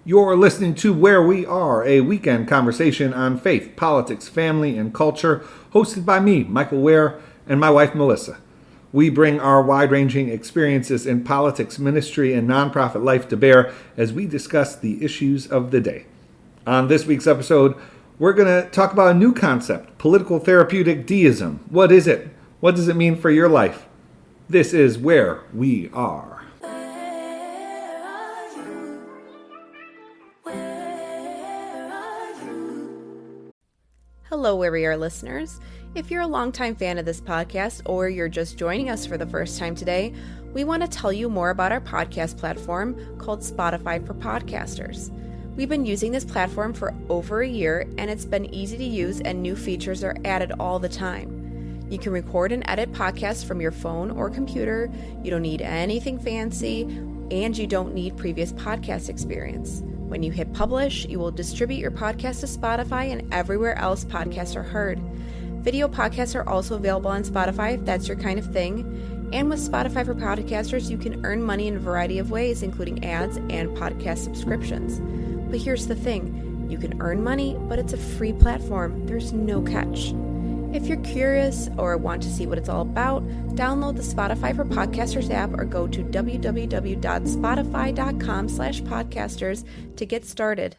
You're listening to Where We Are, a weekend conversation on faith, politics, family, and culture, hosted by me, Michael Ware, and my wife, Melissa. We bring our wide-ranging experiences in politics, ministry, and nonprofit life to bear as we discuss the issues of the day. On this week's episode, we're going to talk about a new concept, political therapeutic deism. What is it? What does it mean for your life? This is Where We Are. Hello, Where We Are listeners. If you're a longtime fan of this podcast or you're just joining us for the first time today, we want to tell you more about our podcast platform called Spotify for Podcasters. We've been using this platform for over a year, and it's been easy to use, and new features are added all the time. You can record and edit podcasts from your phone or computer. You don't need anything fancy, and you don't need previous podcast experience. When you hit publish, you will distribute your podcast to Spotify and everywhere else podcasts are heard. Video podcasts are also available on Spotify if that's your kind of thing. And with Spotify for Podcasters, you can earn money in a variety of ways, including ads and podcast subscriptions. But here's the thing, you can earn money, but it's a free platform. There's no catch. If you're curious or want to see what it's all about, download the Spotify for Podcasters app or go to www.spotify.com/podcasters to get started.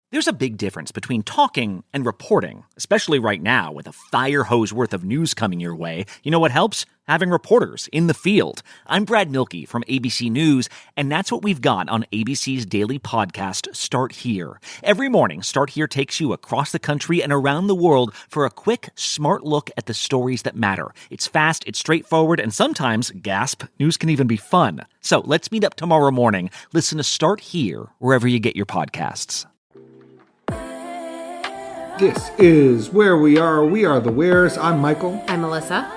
There's a big difference between talking and reporting, especially right now with a fire hose worth of news coming your way. You know what helps? Having reporters in the field. I'm Brad Milkey from ABC News, and that's what we've got on ABC's daily podcast, Start Here. Every morning, Start Here takes you across the country and around the world for a quick, smart look at the stories that matter. It's fast, it's straightforward, and sometimes, gasp, news can even be fun. So let's meet up tomorrow morning. Listen to Start Here wherever you get your podcasts. This is Where We Are. We are the Wares. I'm Michael. I'm Melissa.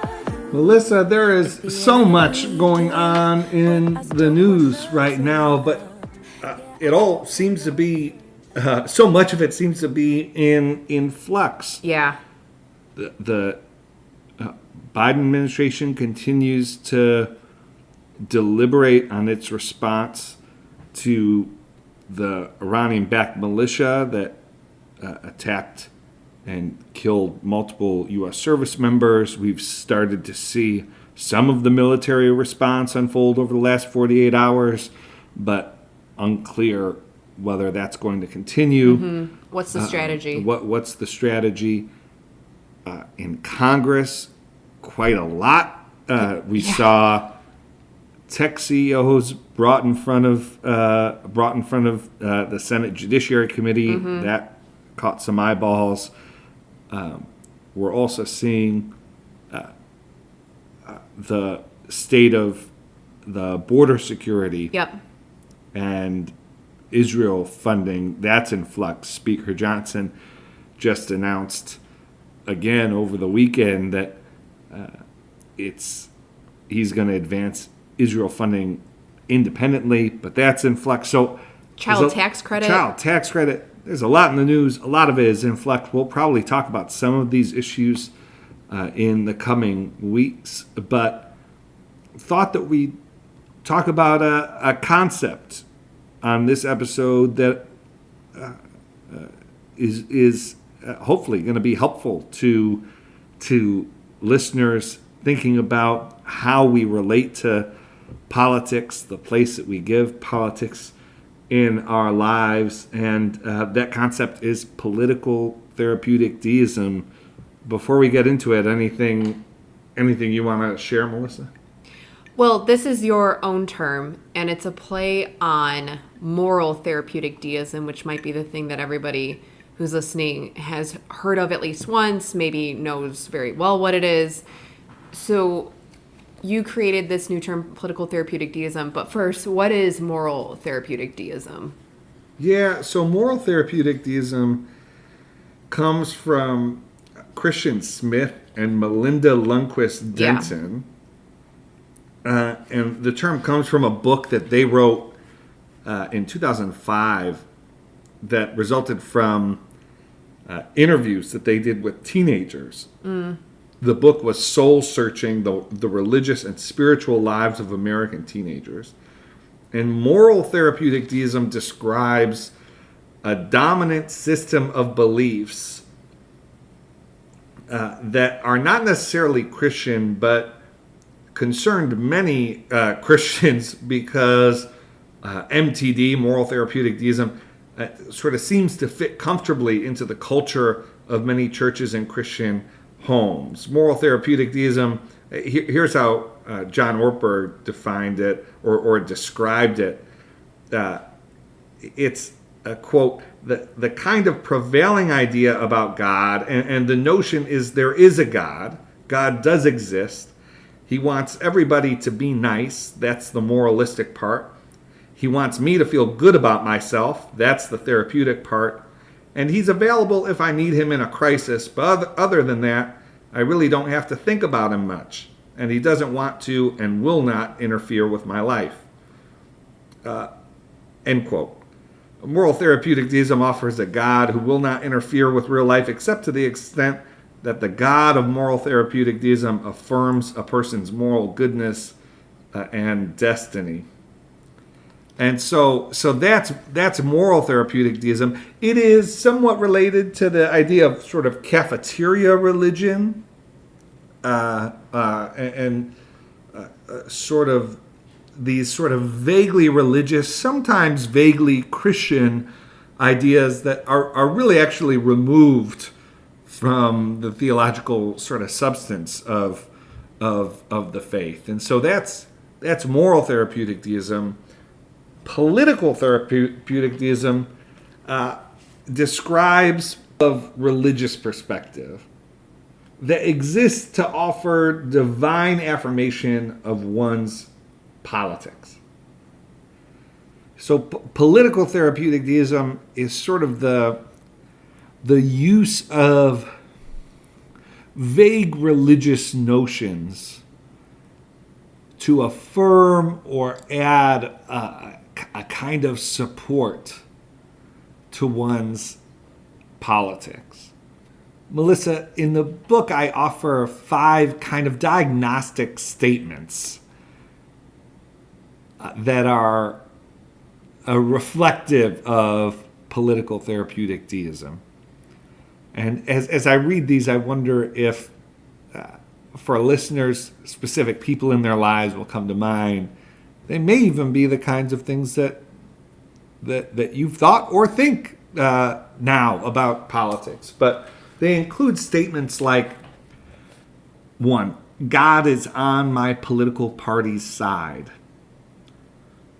Melissa, there is so much going on in the news right now, but it all seems to be, so much of it seems to be in flux. Yeah. The Biden administration continues to deliberate on its response to the Iranian-backed militia that attacked and killed multiple U.S. service members. We've started to see some of the military response unfold over the last 48 hours, but unclear whether that's going to continue. Mm-hmm. What's the strategy? What's the strategy? In Congress, quite a lot. We saw tech CEOs brought in front of the Senate Judiciary Committee. Mm-hmm. That caught some eyeballs. We're also seeing the state of the border security. Yep. And Israel funding. That's in flux. Speaker Johnson just announced again over the weekend that he's going to advance Israel funding independently, but that's in flux. So Child tax credit. There's a lot in the news. A lot of it is in flux. We'll probably talk about some of these issues in the coming weeks, but thought that we'd talk about a concept on this episode that is hopefully going to be helpful to listeners thinking about how we relate to politics, the place that we give politics in our lives, and that concept is political therapeutic deism. Before we get into it, anything you want to share, Melissa? Well, this is your own term, and it's a play on moral therapeutic deism, which might be the thing that everybody who's listening has heard of at least once, maybe knows very well what it is. So you created this new term, political therapeutic deism. But first, what is moral therapeutic deism? Yeah, so moral therapeutic deism comes from Christian Smith and Melinda Lundquist Denson. Yeah. And the term comes from a book that they wrote in 2005 that resulted from interviews that they did with teenagers. The book was soul-searching the religious and spiritual lives of American teenagers. And moral therapeutic deism describes a dominant system of beliefs that are not necessarily Christian, but concerned many Christians because MTD, moral therapeutic deism, sort of seems to fit comfortably into the culture of many churches and Christian homes. Moral therapeutic deism, here's how John Ortberg defined it or described it. It's a quote, the kind of prevailing idea about God, and the notion is there is a God. God does exist. He wants everybody to be nice. That's the moralistic part. He wants me to feel good about myself. That's the therapeutic part. And he's available if I need him in a crisis. But other than that, I really don't have to think about him much. And he doesn't want to and will not interfere with my life. End quote. Moral therapeutic deism offers a God who will not interfere with real life except to the extent that the God of moral therapeutic deism affirms a person's moral goodness and destiny. And so that's moral therapeutic deism. It is somewhat related to the idea of sort of cafeteria religion and sort of these sort of vaguely religious, sometimes vaguely Christian ideas that are really actually removed from the theological sort of substance of the faith. And so that's moral therapeutic deism. Political therapeutic deism describes of religious perspective that exists to offer divine affirmation of one's politics. So political therapeutic deism is sort of the use of vague religious notions to affirm or add a kind of support to one's politics. Melissa, in the book, I offer 5 kind of diagnostic statements that are reflective of political therapeutic deism. And as I read these, I wonder if, for listeners, specific people in their lives will come to mind. They may even be the kinds of things that you've thought or think now about politics. But they include statements like, 1, God is on my political party's side.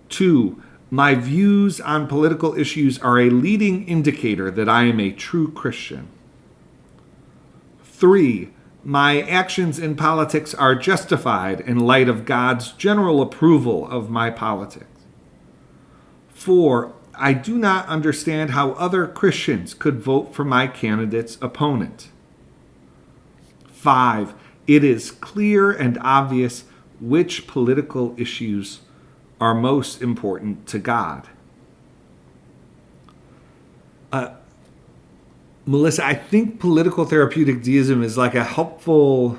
2, my views on political issues are a leading indicator that I am a true Christian. 3, my actions in politics are justified in light of God's general approval of my politics. 4, I do not understand how other Christians could vote for my candidate's opponent. 5, it is clear and obvious which political issues are most important to God. Melissa, I think political therapeutic deism is like a helpful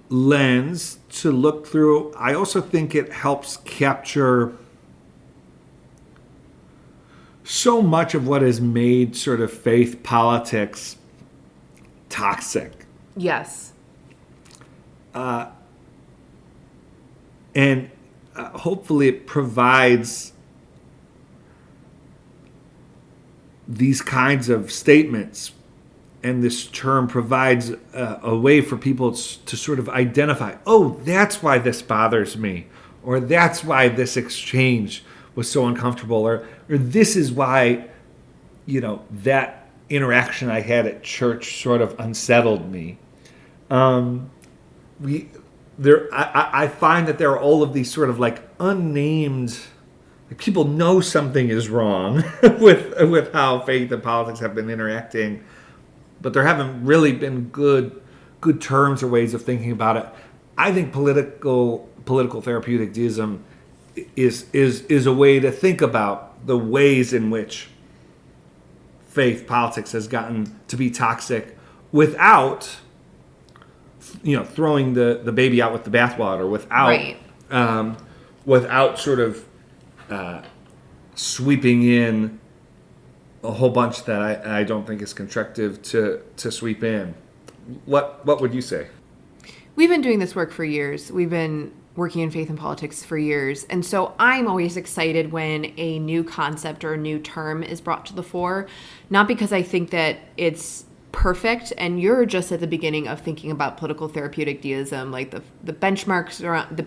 lens to look through. I also think it helps capture so much of what has made sort of faith politics toxic. Yes. And hopefully it provides these kinds of statements, and this term provides a way for people to sort of identify, oh, that's why this bothers me, or that's why this exchange was so uncomfortable, or this is why, that interaction I had at church sort of unsettled me. I find that there are all of these sort of like unnamed, people know something is wrong with how faith and politics have been interacting, but there haven't really been good terms or ways of thinking about it. I think political therapeutic deism is a way to think about the ways in which faith politics has gotten to be toxic without throwing the baby out with the bathwater, without Right. without sort of sweeping in a whole bunch that I don't think is constructive to sweep in. What would you say? We've been doing this work for years. We've been working in faith and politics for years. And so I'm always excited when a new concept or a new term is brought to the fore, not because I think that it's perfect and you're just at the beginning of thinking about political therapeutic deism, like the benchmarks around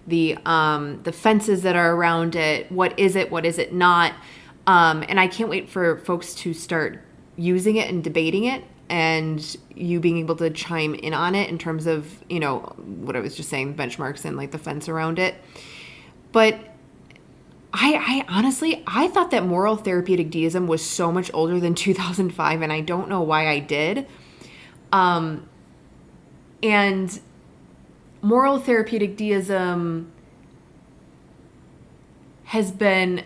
the fences that are around it. What is it not? And I can't wait for folks to start using it and debating it, and you being able to chime in on it in terms of, what I was just saying, benchmarks and like the fence around it. But I honestly, I thought that moral therapeutic deism was so much older than 2005, and I don't know why I did. And moral therapeutic deism has been,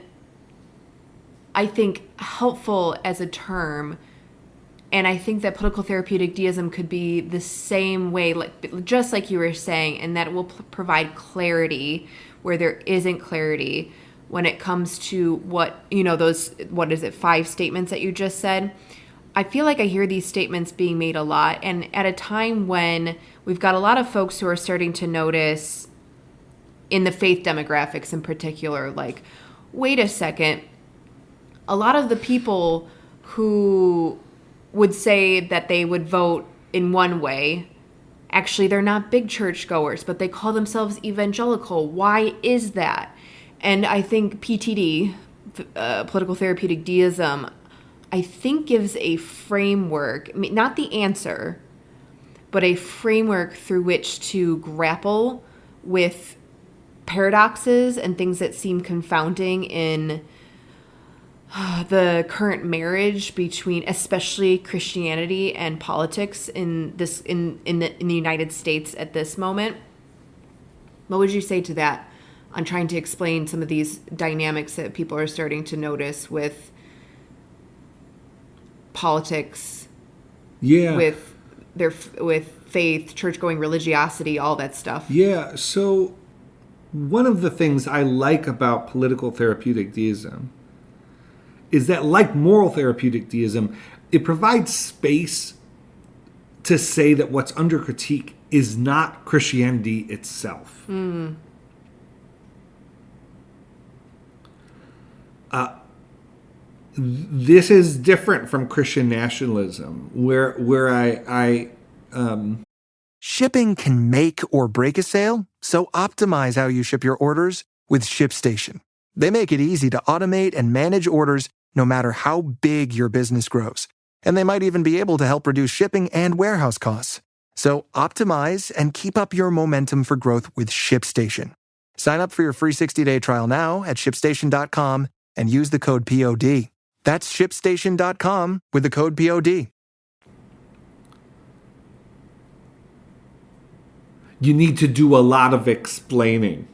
I think, helpful as a term. And I think that political therapeutic deism could be the same way, just like you were saying, and that it will provide clarity where there isn't clarity when it comes to those 5 statements that you just said. I feel like I hear these statements being made a lot, and at a time when we've got a lot of folks who are starting to notice in the faith demographics in particular, like, wait a second, a lot of the people who would say that they would vote in one way, actually they're not big church goers, but they call themselves evangelical. Why is that? And I think PTD, political therapeutic deism, I think gives a framework, not the answer, but a framework through which to grapple with paradoxes and things that seem confounding in the current marriage between especially Christianity and politics in the United States at this moment. What would you say to that on trying to explain some of these dynamics that people are starting to notice with politics, with faith, church-going religiosity, all that stuff? Yeah, so one of the things I like about political therapeutic deism is that, like moral therapeutic deism, it provides space to say that what's under critique is not Christianity itself. This is different from Christian nationalism, where I Shipping can make or break a sale, so optimize how you ship your orders with ShipStation. They make it easy to automate and manage orders no matter how big your business grows. And they might even be able to help reduce shipping and warehouse costs. So optimize and keep up your momentum for growth with ShipStation. Sign up for your free 60-day trial now at ShipStation.com and use the code POD. That's ShipStation.com with the code POD. You need to do a lot of explaining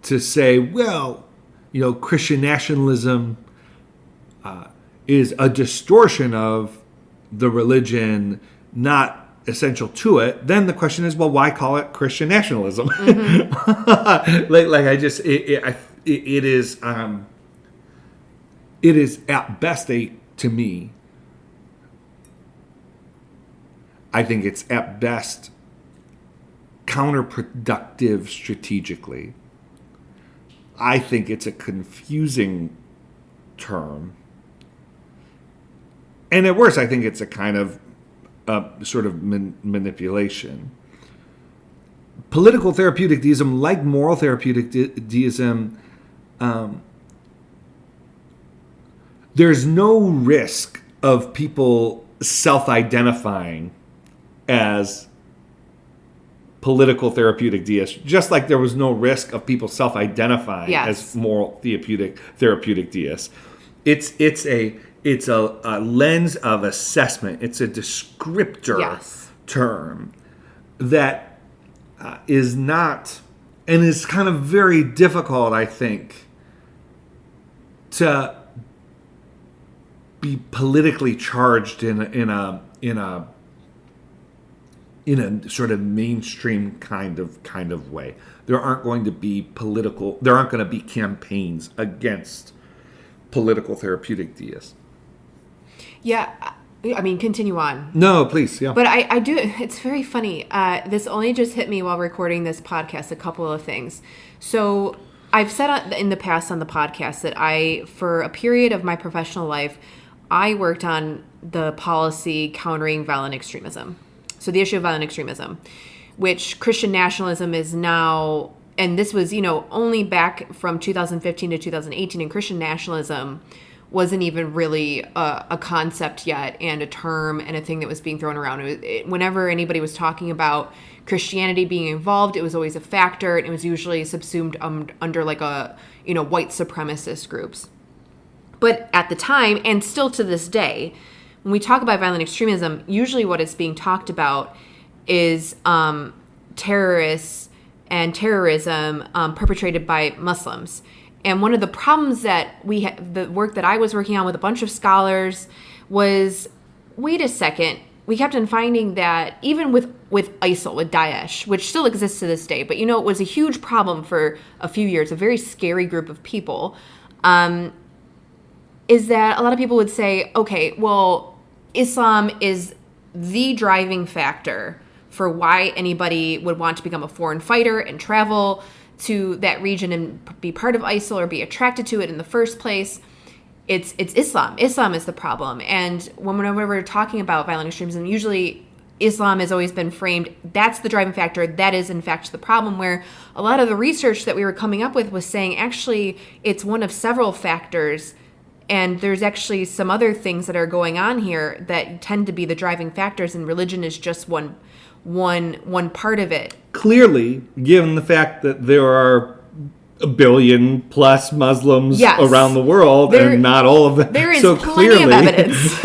to say, well, Christian nationalism is a distortion of the religion, not essential to it. Then the question is, well, why call it Christian nationalism? Mm-hmm. It is at best to me, I think it's at best counterproductive strategically. I think it's a confusing term. And at worst, I think it's a kind of sort of manipulation. Political therapeutic deism, like moral therapeutic deism, there's no risk of people self-identifying as political therapeutic deists, just like there was no risk of people self-identifying as moral therapeutic deists. It's a lens of assessment. It's a descriptor term that is not, and is kind of very difficult, I think, to be politically charged in in a sort of mainstream kind of way. There aren't going to be campaigns against political therapeutic deism. Yeah, I mean, continue on. No, please, yeah. But I do, it's very funny. This only just hit me while recording this podcast, a couple of things. So I've said in the past on the podcast that for a period of my professional life, I worked on the policy countering violent extremism. So the issue of violent extremism, which Christian nationalism is now, and this was, only back from 2015 to 2018, and Christian nationalism wasn't even really a concept yet, and a term and a thing that was being thrown around. Whenever anybody was talking about Christianity being involved, it was always a factor, and it was usually subsumed under like white supremacist groups. But at the time, and still to this day, when we talk about violent extremism, usually what is being talked about is terrorists and terrorism perpetrated by Muslims. And one of the problems that the work that I was working on with a bunch of scholars was, wait a second, we kept on finding that even with ISIL, with Daesh, which still exists to this day, but it was a huge problem for a few years, a very scary group of people, is that a lot of people would say, okay, well, Islam is the driving factor for why anybody would want to become a foreign fighter and travel to that region and be part of ISIL or be attracted to it in the first place. It's Islam. Islam is the problem. And whenever we're talking about violent extremism, usually Islam has always been framed, that's the driving factor, that is in fact the problem, where a lot of the research that we were coming up with was saying actually it's one of several factors, and there's actually some other things that are going on here that tend to be the driving factors, and religion is just one part of it. Clearly, given the fact that there are a billion plus Muslims around the world, and not all of them. There is so plenty of evidence.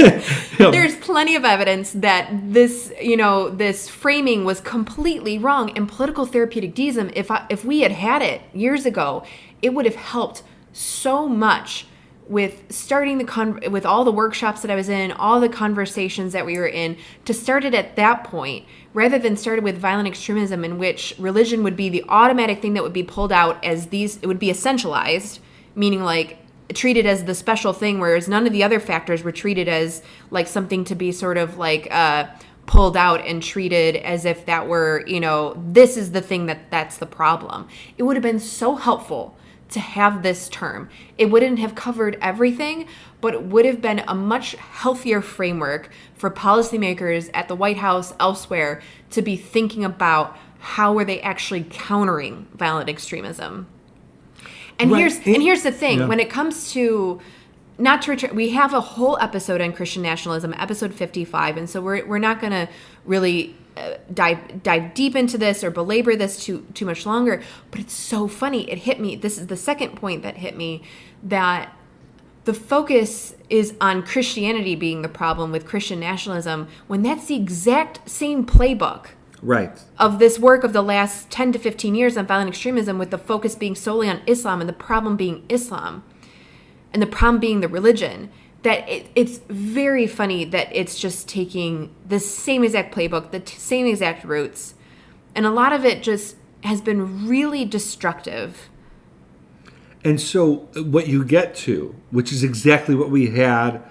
Yeah. There's plenty of evidence that this framing was completely wrong. And political therapeutic deism, if we had it years ago, it would have helped so much with starting with all the workshops that I was in, all the conversations that we were in, to start it at that point, rather than started with violent extremism, in which religion would be the automatic thing that would be pulled out as it would be essentialized, meaning like treated as the special thing, whereas none of the other factors were treated as like something to be sort of like pulled out and treated as if that were, this is the thing that's the problem. It would have been so helpful to have this term. It wouldn't have covered everything, but it would have been a much healthier framework for policymakers at the White House, elsewhere, to be thinking about how are they actually countering violent extremism. And right. here's the thing, when it comes to, not to return, we have a whole episode on Christian nationalism, episode 55, and so we're not going to really dive deep into this or belabor this too much longer. But it's so funny. It hit me. This is the second point that hit me, that the focus is on Christianity being the problem with Christian nationalism, when that's the exact same playbook. Right. Of this work of the last 10 to 15 years on violent extremism, with the focus being solely on Islam, and the problem being Islam, and the problem being the religion. That it's very funny that it's just taking the same exact playbook, the same exact roots, and a lot of it just has been really destructive. And so what you get to, which is exactly what we had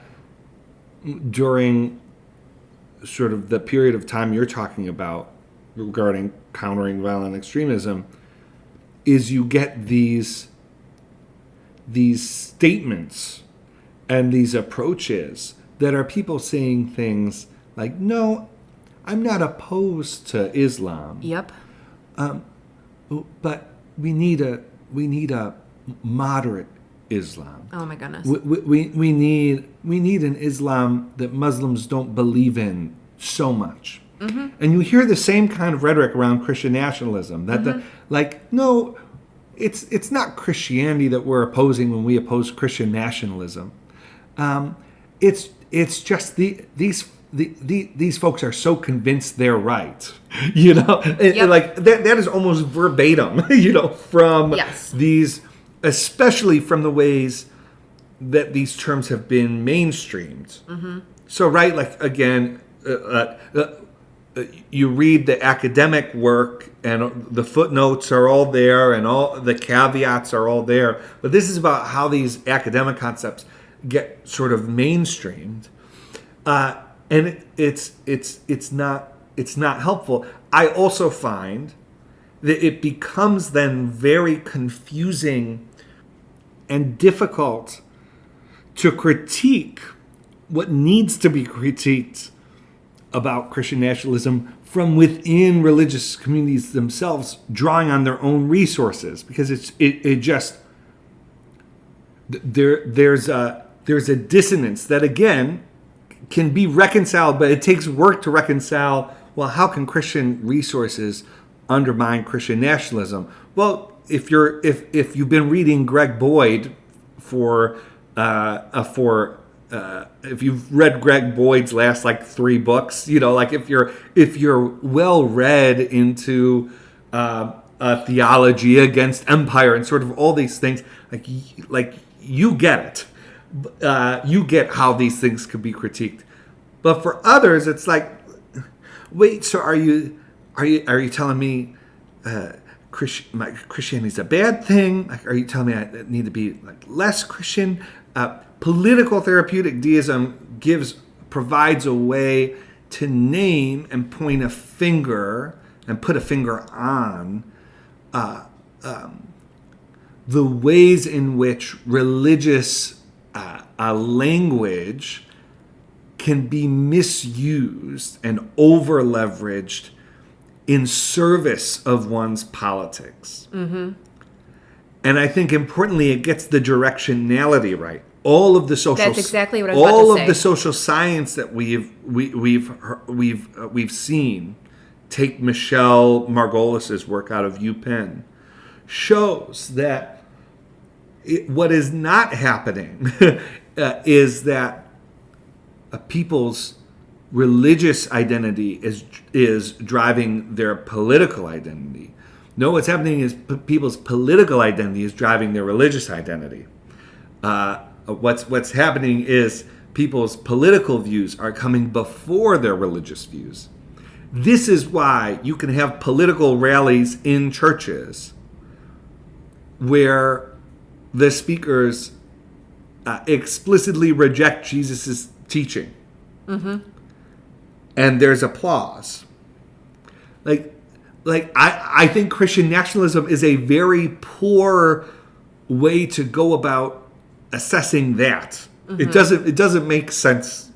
during sort of the period of time you're talking about regarding countering violent extremism, is you get these statements and these approaches that are people saying things like, no, I'm not opposed to Islam. Yep. But we need a moderate Islam. Oh my goodness. We need an Islam that Muslims don't believe in so much. Mm-hmm. And you hear the same kind of rhetoric around Christian nationalism, that no, it's not Christianity that we're opposing when we oppose Christian nationalism. It's just these folks are so convinced they're right, Yep. like that is almost verbatim, from these, especially from the ways that these terms have been mainstreamed. Mm-hmm. So, right, like again, you read the academic work and the footnotes are all there and all the caveats are all there. But this is about how these academic concepts get sort of mainstreamed. And it's not helpful. I also find that it becomes then very confusing and difficult to critique what needs to be critiqued about Christian nationalism from within religious communities themselves, drawing on their own resources, because there's a dissonance that again can be reconciled, but it takes work to reconcile. Well, how can Christian resources undermine Christian nationalism? Well, if you've been reading Greg Boyd if you've read Greg Boyd's last 3 books, if you're well read into theology against empire and sort of all these things, you get it. You get how these things could be critiqued. But for others, it's wait, so are you telling me Christianity is a bad thing? Are you telling me I need to be less Christian? Political therapeutic deism provides a way to name and point a finger and put a finger on the ways in which religious language can be misused and over-leveraged in service of one's politics. Mm-hmm. And I think importantly, it gets the directionality right. All of the social That's exactly what I was about to say. All of the social science that we've seen, take Michelle Margolis's work out of UPenn, shows that what is not happening is that people's religious identity is driving their political identity. No, what's happening is people's political identity is driving their religious identity. What's happening is people's political views are coming before their religious views. This is why you can have political rallies in churches where the speakers explicitly reject Jesus' teaching. Mm-hmm. And there's applause. I think Christian nationalism is a very poor way to go about assessing that. Mm-hmm. It doesn't make sense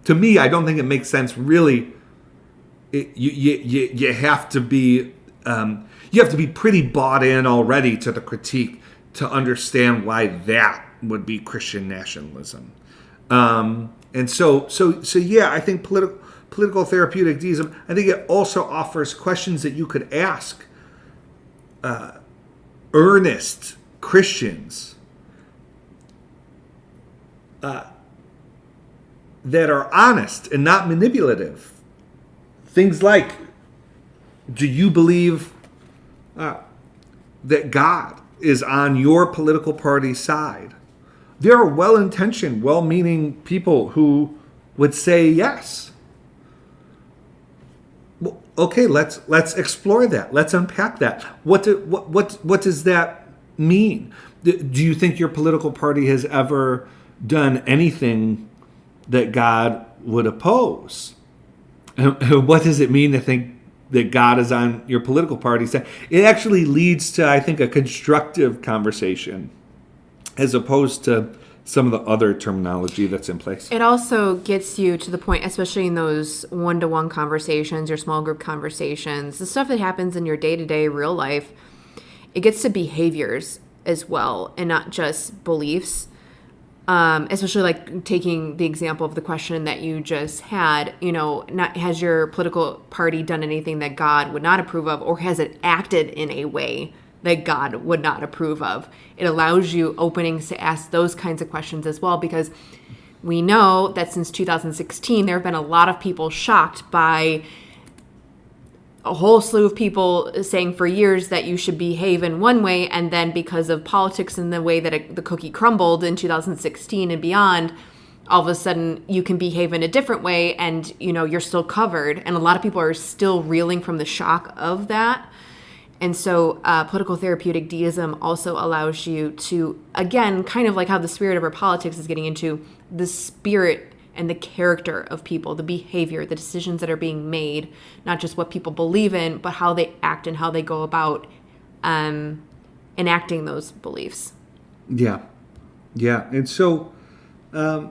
to me. I don't think it makes sense really. You have to be pretty bought in already to the critique to understand why that would be Christian nationalism. And so yeah, I think political therapeutic deism, I think it also offers questions that you could ask earnest Christians that are honest and not manipulative. Things like, do you believe that God is on your political party's side? There are well-intentioned, well-meaning people who would say yes. Well, okay, let's explore that. Let's unpack that. What does that mean? Do you think your political party has ever done anything that God would oppose? And what does it mean to think that God is on your political party's side? It actually leads to, I think, a constructive conversation as opposed to some of the other terminology that's in place. It also gets you to the point, especially in those one-to-one conversations, your small group conversations, the stuff that happens in your day-to-day real life, it gets to behaviors as well and not just beliefs. Especially like taking the example of the question that you just had, has your political party done anything that God would not approve of, or has it acted in a way that God would not approve of? It allows you openings to ask those kinds of questions as well, because we know that since 2016, there have been a lot of people shocked by a whole slew of people saying for years that you should behave in one way, and then because of politics and the way that the cookie crumbled in 2016 and beyond, all of a sudden you can behave in a different way and, you're still covered. And a lot of people are still reeling from the shock of that. And so political therapeutic deism also allows you to, again, kind of like how the spirit of our politics is getting into the spirit and the character of people, the behavior, the decisions that are being made, not just what people believe in, but how they act and how they go about enacting those beliefs. Yeah. And so I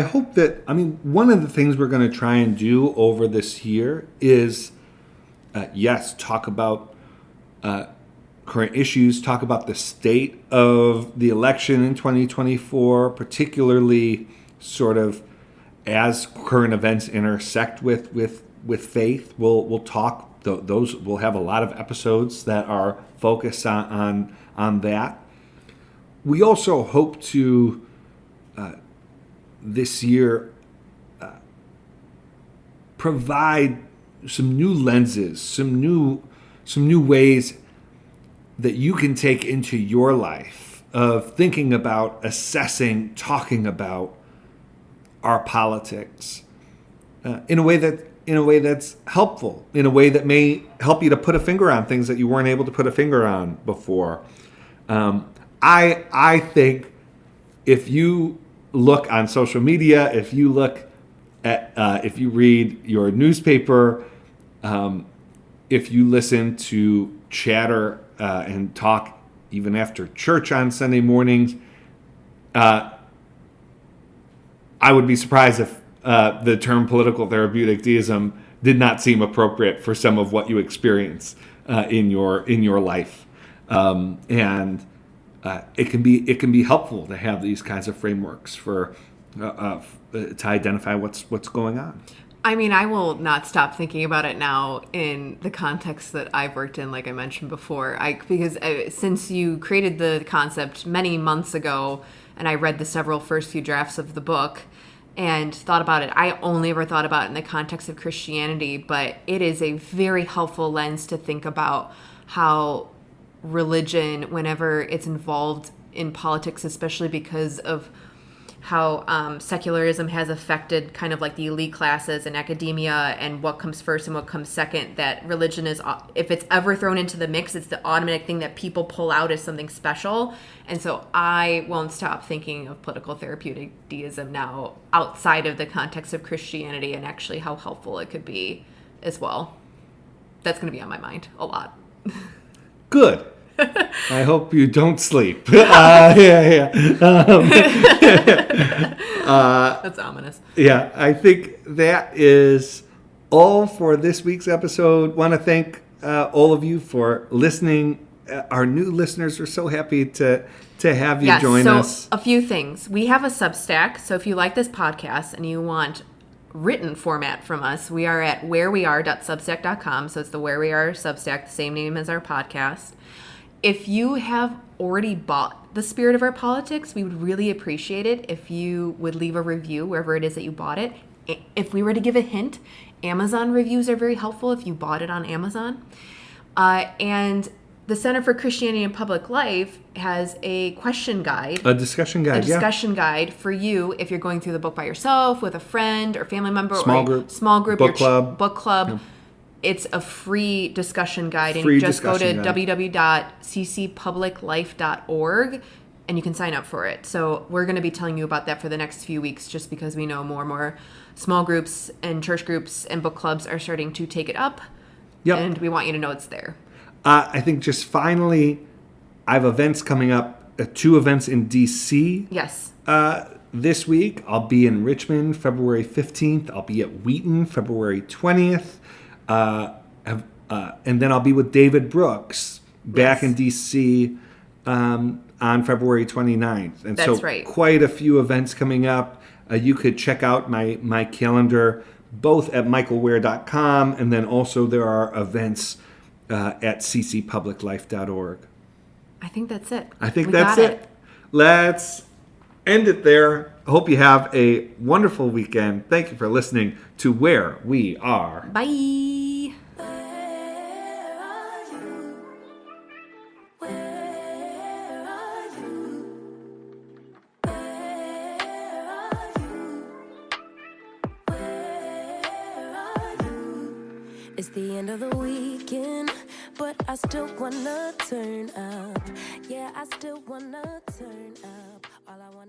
hope that, one of the things we're going to try and do over this year is, talk about current issues, talk about the state of the election in 2024, particularly sort of as current events intersect with faith. We'll talk those. We'll have a lot of episodes that are focused on that. We also hope to this year provide some new lenses, some new ways that you can take into your life of thinking about, assessing, talking about our politics in a way that's helpful, in a way that may help you to put a finger on things that you weren't able to put a finger on before. I think if you look on social media, if you look at, if you read your newspaper, if you listen to chatter and talk even after church on Sunday mornings, I would be surprised if the term political therapeutic deism did not seem appropriate for some of what you experience in your life, and it can be helpful to have these kinds of frameworks for to identify what's going on. I will not stop thinking about it now in the context that I've worked in, like I mentioned before. Because since you created the concept many months ago, and I read the several first few drafts of the book and thought about it, I only ever thought about it in the context of Christianity, but it is a very helpful lens to think about how religion, whenever it's involved in politics, especially because of how secularism has affected kind of like the elite classes and academia and what comes first and what comes second, that religion is, if it's ever thrown into the mix, it's the automatic thing that people pull out as something special. And so I won't stop thinking of political therapeutic deism now outside of the context of Christianity and actually how helpful it could be as well. That's going to be on my mind a lot. Good. I hope you don't sleep. Yeah. That's ominous. Yeah, I think that is all for this week's episode. Want to thank all of you for listening. Our new listeners are so happy to have you join us. So a few things. We have a Substack, so if you like this podcast and you want written format from us, we are at whereweare.substack.com. So it's the Where We Are Substack, the same name as our podcast. If you have already bought The Spirit of Our Politics, we would really appreciate it if you would leave a review wherever it is that you bought it. If we were to give a hint, Amazon reviews are very helpful if you bought it on Amazon. And the Center for Christianity and Public Life has a question guide. A discussion guide For you if you're going through the book by yourself, with a friend or family member. Small group. Book club. Yeah. It's a free discussion guide, and free you just go to discussion guide. www.ccpubliclife.org, and you can sign up for it. So we're going to be telling you about that for the next few weeks, just because we know more and more small groups and church groups and book clubs are starting to take it up, and we want you to know it's there. I think just finally, I have events coming up, 2 events in D.C. Yes. This week. I'll be in Richmond February 15th. I'll be at Wheaton February 20th. And then I'll be with David Brooks back in D.C. On February 29th. And That's so right. Quite a few events coming up. You could check out my calendar both at michaelware.com, and then also there are events at ccpubliclife.org. I think that's it. I think that's it. Let's end it there. I hope you have a wonderful weekend. Thank you for listening to Where We Are. Bye. It's the end of the weekend, but I still wanna turn up. Yeah, I still wanna turn up. All I want